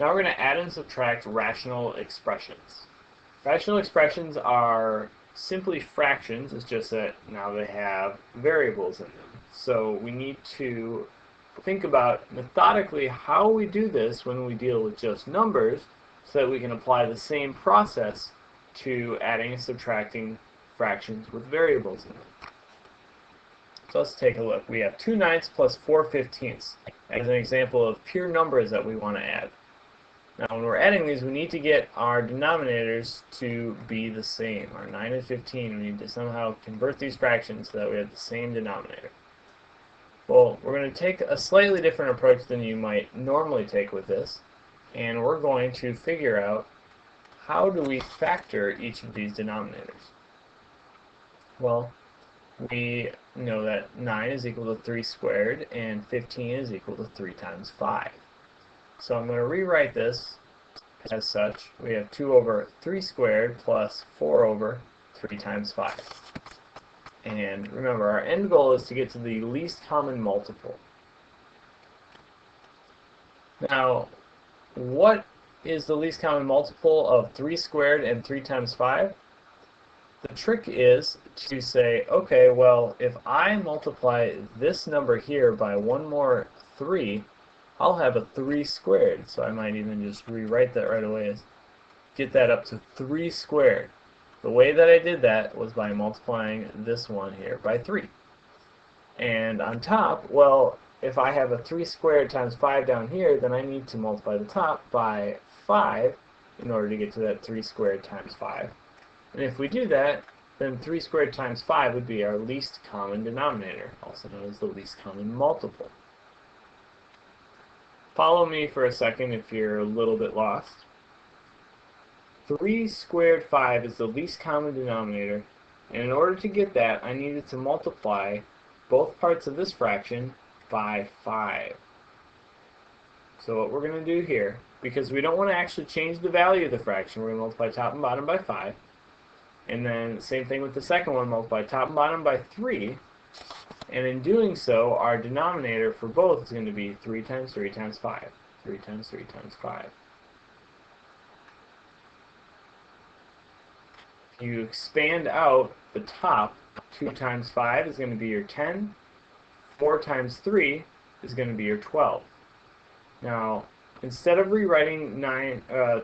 Now we're going to add and subtract rational expressions. Rational expressions are simply fractions. It's just that now they have variables in them. So we need to think about methodically how we do this when we deal with just numbers so that we can apply the same process to adding and subtracting fractions with variables in them. So let's take a look. We have 2/9 plus 4/15 as an example of pure numbers that we want to add. Now when we're adding these, we need to get our denominators to be the same. Our 9 and 15, we need to somehow convert these fractions so that we have the same denominator. Well, we're going to take a slightly different approach than you might normally take with this, and we're going to figure out how do we factor each of these denominators. Well, we know that 9 is equal to 3 squared and 15 is equal to 3 times 5. So I'm going to rewrite this as such. We have 2 over 3 squared plus 4 over 3 times 5. And remember, our end goal is to get to the least common multiple. Now, what is the least common multiple of 3 squared and 3 times 5? The trick is to say, okay, well, if I multiply this number here by one more 3, I'll have a 3 squared. So I might even just rewrite that right away as get that up to 3 squared. The way that I did that was by multiplying this one here by 3. And on top, well, if I have a 3 squared times 5 down here, then I need to multiply the top by 5 in order to get to that 3 squared times 5. And if we do that, then 3 squared times 5 would be our least common denominator, also known as the least common multiple. Follow me for a second if you're a little bit lost. 3 squared 5 is the least common denominator, and in order to get that, I needed to multiply both parts of this fraction by 5. So what we're going to do here, because we don't want to actually change the value of the fraction, we're going to multiply top and bottom by 5. And then same thing with the second one, multiply top and bottom by 3. And in doing so, our denominator for both is going to be 3 times 3 times 5. 3 times 3 times 5. If you expand out the top, 2 times 5 is going to be your 10. 4 times 3 is going to be your 12. Now, instead of rewriting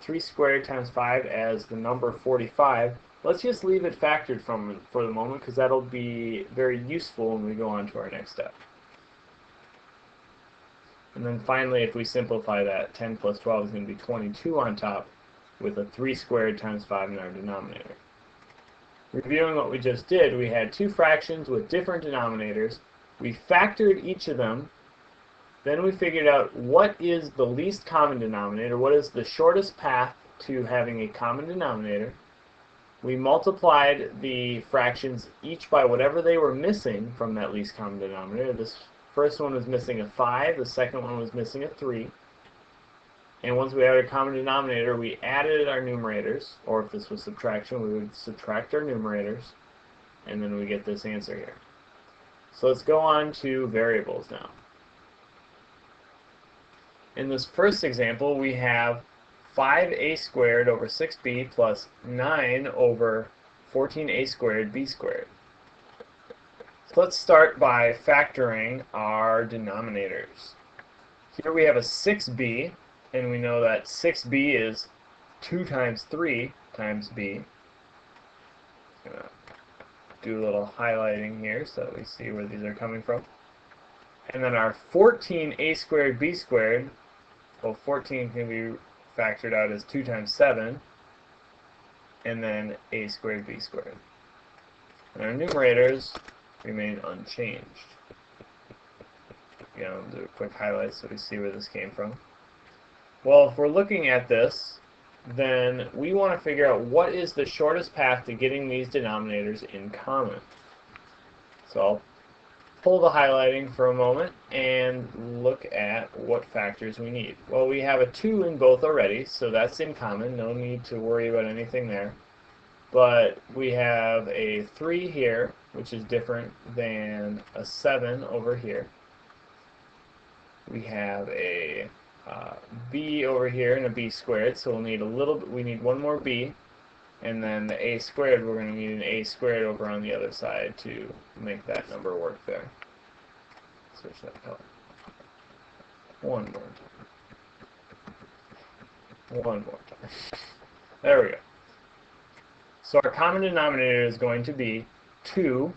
3 squared times 5 as the number 45, let's just leave it factored for the moment, because that'll be very useful when we go on to our next step. And then finally, if we simplify that, 10 plus 12 is going to be 22 on top, with a 3 squared times 5 in our denominator. Reviewing what we just did, we had two fractions with different denominators. We factored each of them. Then we figured out what is the least common denominator, what is the shortest path to having a common denominator. We multiplied the fractions each by whatever they were missing from that least common denominator. This first one was missing a 5, the second one was missing a 3. And once we had a common denominator, we added our numerators, or if this was subtraction, we would subtract our numerators, and then we get this answer here. So let's go on to variables now. In this first example, we have 5a squared over 6b plus 9 over 14a squared b squared. So let's start by factoring our denominators. Here we have a 6b, and we know that 6b is 2 times 3 times b. I'm going to do a little highlighting here so that we see where these are coming from. And then our 14a squared b squared, well, 14 can be factored out as 2 times 7, and then a squared b squared. And our numerators remain unchanged. Again, I'll do a quick highlight so we see where this came from. Well, if we're looking at this, then we want to figure out what is the shortest path to getting these denominators in common. So I'll pull the highlighting for a moment and look at what factors we need. Well, we have a 2 in both already, so that's in common. No need to worry about anything there. But we have a 3 here, which is different than a 7 over here. We have a b over here and a b squared, so we'll need we need one more b, and then the a squared, we're going to need an a squared over on the other side to make that number work there. Switch that color. One more time. One more time. There we go. So our common denominator is going to be 2.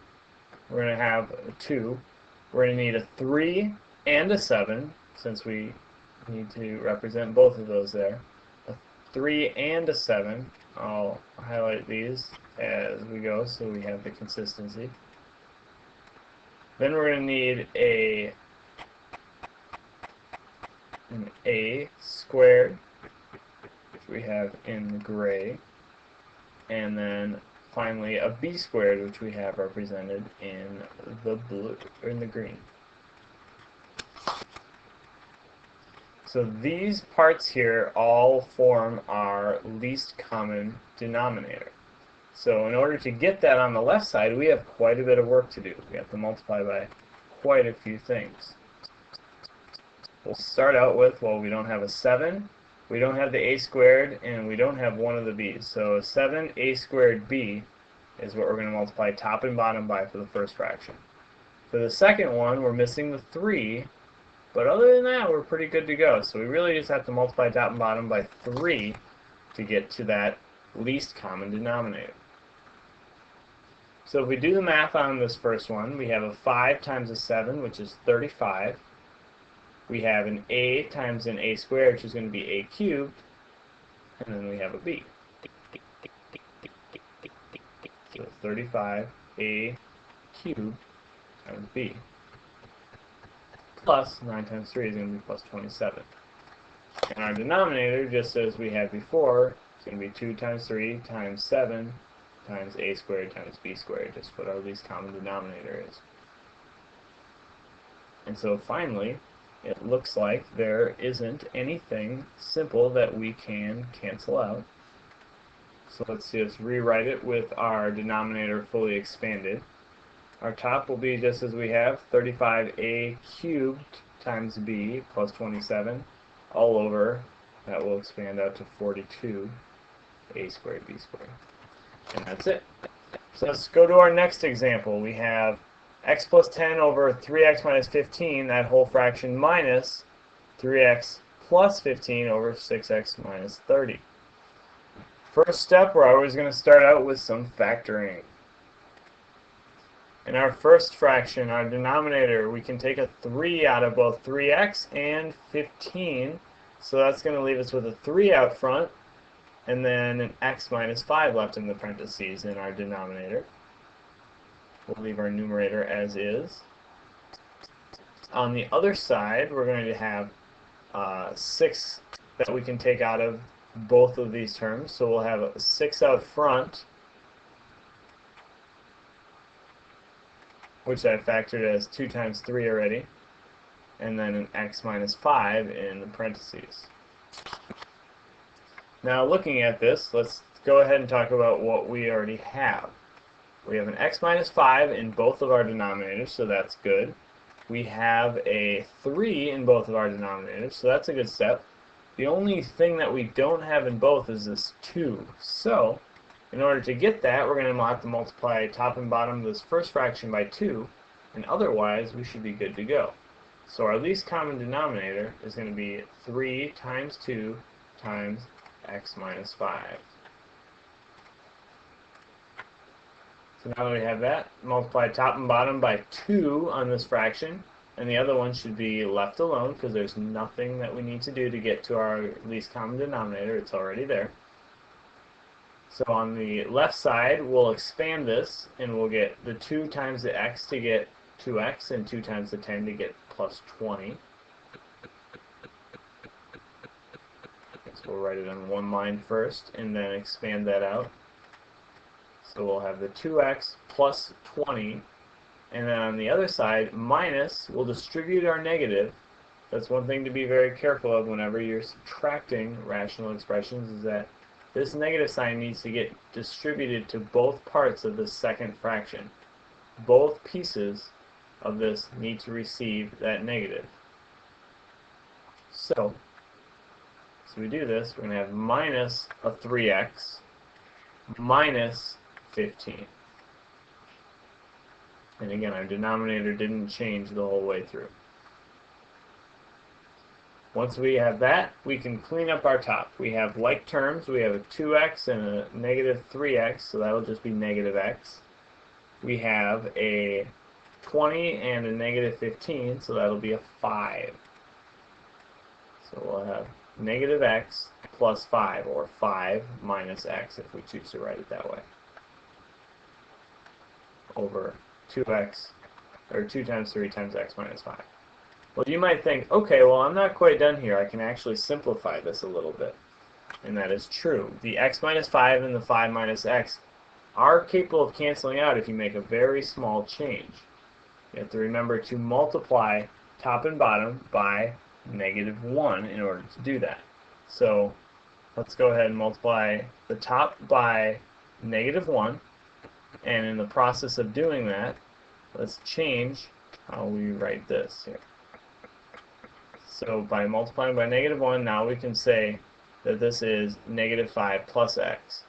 We're going to have a 2. We're going to need a 3 and a 7, since we need to represent both of those there. A 3 and a 7. I'll highlight these as we go so we have the consistency. Then we're going to need an a squared, which we have in the gray, and then finally a b squared, which we have represented in the blue, or in the green. So these parts here all form our least common denominator. So in order to get that on the left side, we have quite a bit of work to do. We have to multiply by quite a few things. We'll start out with, well, we don't have a 7, we don't have the a squared, and we don't have one of the b's. So a 7 a squared b is what we're going to multiply top and bottom by for the first fraction. For the second one, we're missing the 3, but other than that, we're pretty good to go. So we really just have to multiply top and bottom by 3 to get to that least common denominator. So if we do the math on this first one, we have a 5 times a 7, which is 35. We have an a times an a squared, which is going to be a cubed, and then we have a b. So 35 a cubed times b. Plus 9 times 3 is going to be plus 27. And our denominator, just as we had before, is going to be 2 times 3 times 7 times a squared times b squared, just what our least common denominator is. And so finally, it looks like there isn't anything simple that we can cancel out. So let's just rewrite it with our denominator fully expanded. Our top will be just as we have, 35a cubed times b plus 27 all over. That will expand out to 42 a squared b squared. And that's it. So let's go to our next example. We have x plus 10 over 3x minus 15, that whole fraction, minus 3x plus 15 over 6x minus 30. First step, we're always going to start out with some factoring. In our first fraction, our denominator, we can take a 3 out of both 3x and 15. So that's going to leave us with a 3 out front, and then an x minus 5 left in the parentheses in our denominator. We'll leave our numerator as is. On the other side, we're going to have 6 that we can take out of both of these terms. So we'll have a 6 out front, which I factored as 2 times 3 already, and then an x minus 5 in the parentheses. Now looking at this, let's go ahead and talk about what we already have. We have an x minus 5 in both of our denominators, so that's good. We have a 3 in both of our denominators, so that's a good step. The only thing that we don't have in both is this 2. So in order to get that, we're going to have to multiply top and bottom of this first fraction by 2, and otherwise we should be good to go. So our least common denominator is going to be 3 times 2 times x minus 5. So now that we have that, multiply top and bottom by 2 on this fraction, and the other one should be left alone because there's nothing that we need to do to get to our least common denominator. It's already there. So on the left side, we'll expand this, and we'll get the 2 times the x to get 2x, and 2 times the 10 to get plus 20. So we'll write it on one line first, and then expand that out. So we'll have the 2x plus 20, and then on the other side, minus, we'll distribute our negative. That's one thing to be very careful of whenever you're subtracting rational expressions, is that this negative sign needs to get distributed to both parts of the second fraction. Both pieces of this need to receive that negative. So Once we do this, we're going to have minus a 3x minus 15. And again, our denominator didn't change the whole way through. Once we have that, we can clean up our top. We have like terms. We have a 2x and a negative 3x, so that'll just be negative x. We have a 20 and a negative 15, so that'll be a 5. So we'll have negative x plus 5, or 5 minus x if we choose to write it that way, over 2x, or 2 times 3 times x minus 5. Well, you might think, okay, well, I'm not quite done here. I can actually simplify this a little bit. And that is true. The x minus 5 and the 5 minus x are capable of canceling out if you make a very small change. You have to remember to multiply top and bottom by negative 1 in order to do that. So let's go ahead and multiply the top by negative 1. And in the process of doing that, let's change how we write this here. So by multiplying by negative 1, now we can say that this is negative 5 plus x,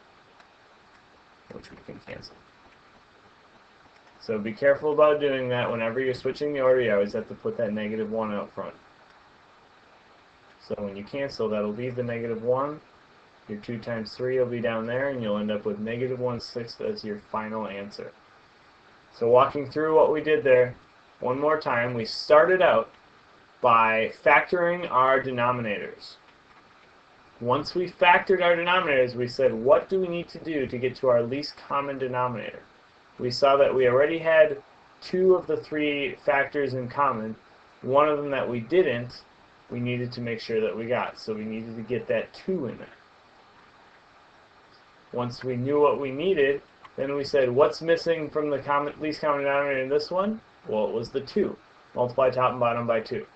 which we can cancel. So be careful about doing that. Whenever you're switching the order, you always have to put that negative 1 out front. So when you cancel, that'll leave the negative 1. Your 2 times 3 will be down there, and you'll end up with negative 1/6 as your final answer. So walking through what we did there, one more time, we started out by factoring our denominators. Once we factored our denominators, we said, what do we need to do to get to our least common denominator? We saw that we already had 2 of the 3 factors in common. One of them that we didn't, we needed to make sure that we got. So we needed to get that 2 in there. Once we knew what we needed, then we said, what's missing from the least common denominator in this one? Well, it was the 2. Multiply top and bottom by 2.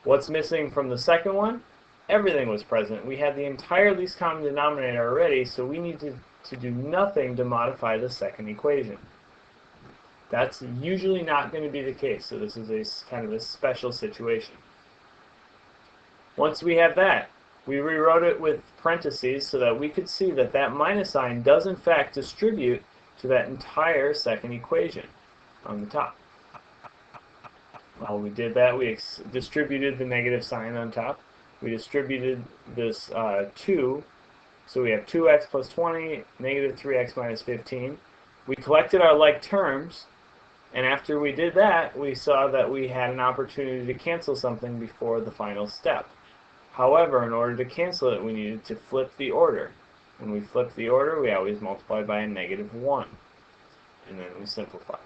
What's missing from the second one? Everything was present. We had the entire least common denominator already, so we needed to do nothing to modify the second equation. That's usually not going to be the case, so this is a kind of a special situation. Once we have that, we rewrote it with parentheses so that we could see that that minus sign does in fact distribute to that entire second equation on the top. While we did that, we distributed the negative sign on top. We distributed this 2, so we have 2x plus 20, negative 3x minus 15. We collected our like terms, and after we did that, we saw that we had an opportunity to cancel something before the final step. However, in order to cancel it, we needed to flip the order. When we flip the order, we always multiply by a negative 1, and then we simplify.